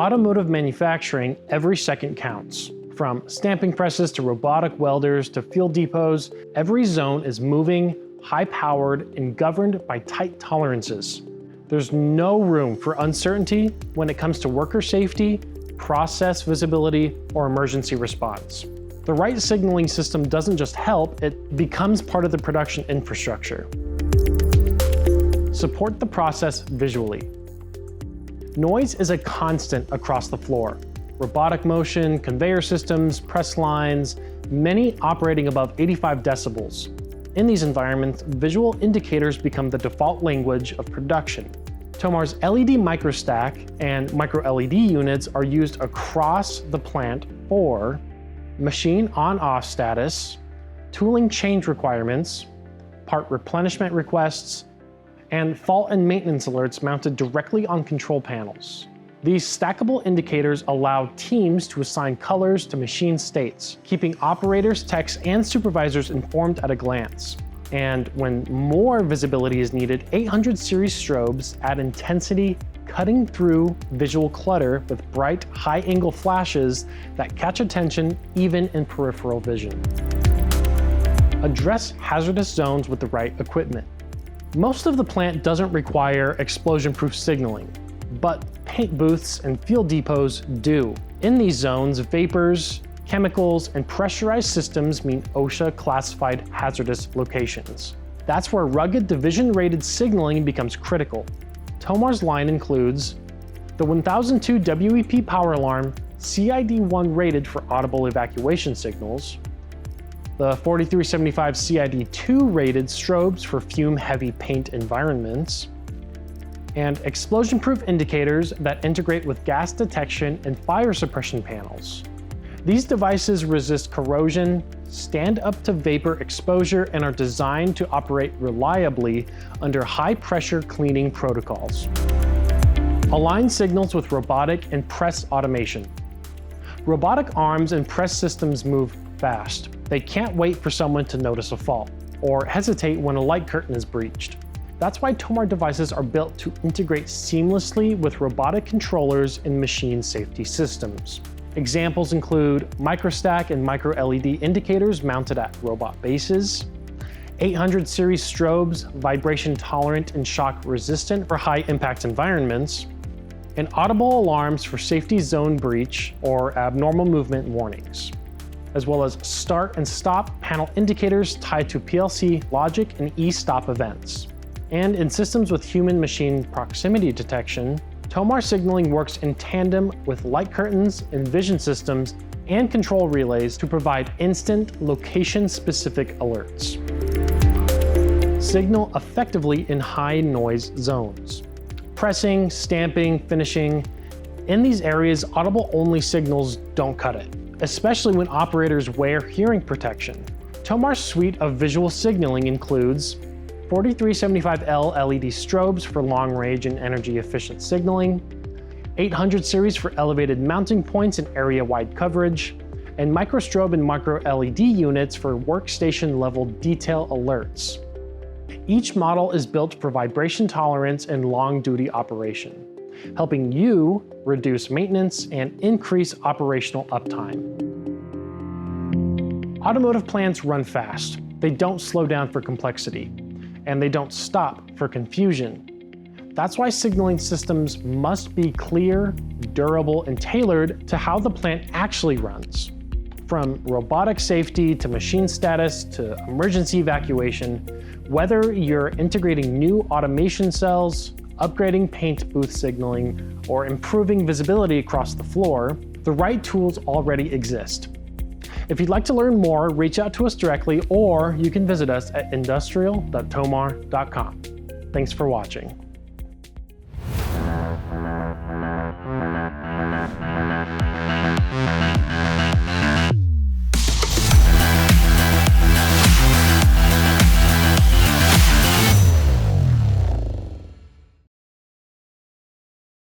automotive manufacturing, every second counts. From stamping presses to robotic welders to fuel depots, every zone is moving, high-powered, and governed by tight tolerances. There's no room for uncertainty when it comes to worker safety, process visibility, or emergency response. The right signaling system doesn't just help, it becomes part of the production infrastructure. Support the process visually. Noise is a constant across the floor. Robotic motion, conveyor systems, press lines, many operating above 85 decibels. In these environments, visual indicators become the default language of production. Tomar's LED microstack and micro-LED units are used across the plant for machine on-off status, tooling change requirements, part replenishment requests, and fault and maintenance alerts mounted directly on control panels. These stackable indicators allow teams to assign colors to machine states, keeping operators, techs, and supervisors informed at a glance. And when more visibility is needed, 800 series strobes add intensity, cutting through visual clutter with bright, high-angle flashes that catch attention even in peripheral vision. Address hazardous zones with the right equipment. Most of the plant doesn't require explosion-proof signaling, but paint booths and fuel depots do. In these zones, vapors, chemicals, and pressurized systems mean OSHA-classified hazardous locations. That's where rugged division-rated signaling becomes critical. Tomar's line includes the 1002 WEP power alarm, CID1 rated for audible evacuation signals, the 4375 CID2 rated strobes for fume-heavy paint environments, and explosion-proof indicators that integrate with gas detection and fire suppression panels. These devices resist corrosion, stand up to vapor exposure, and are designed to operate reliably under high-pressure cleaning protocols. Align signals with robotic and press automation. Robotic arms and press systems move fast. They can't wait for someone to notice a fault, or hesitate when a light curtain is breached. That's why Tomar devices are built to integrate seamlessly with robotic controllers and machine safety systems. Examples include microstack and micro-LED indicators mounted at robot bases, 800 series strobes, vibration tolerant and shock resistant for high impact environments, and audible alarms for safety zone breach or abnormal movement warnings, as well as start and stop panel indicators tied to PLC logic and e-stop events. And in systems with human-machine proximity detection, Tomar signaling works in tandem with light curtains and vision systems and control relays to provide instant location-specific alerts. Signal effectively in high-noise zones. Pressing, stamping, finishing. In these areas, audible-only signals don't cut it, especially when operators wear hearing protection. Tomar's suite of visual signaling includes 4375L LED strobes for long-range and energy-efficient signaling, 800 series for elevated mounting points and area-wide coverage, and microstrobe and micro-LED units for workstation-level detail alerts. Each model is built for vibration tolerance and long-duty operation, helping you reduce maintenance and increase operational uptime. Automotive plants run fast. They don't slow down for complexity, and they don't stop for confusion. That's why signaling systems must be clear, durable, and tailored to how the plant actually runs. From robotic safety to machine status to emergency evacuation, whether you're integrating new automation cells, upgrading paint booth signaling, or improving visibility across the floor, the right tools already exist. If you'd like to learn more, reach out to us directly, or you can visit us at industrial.tomar.com. Thanks for watching.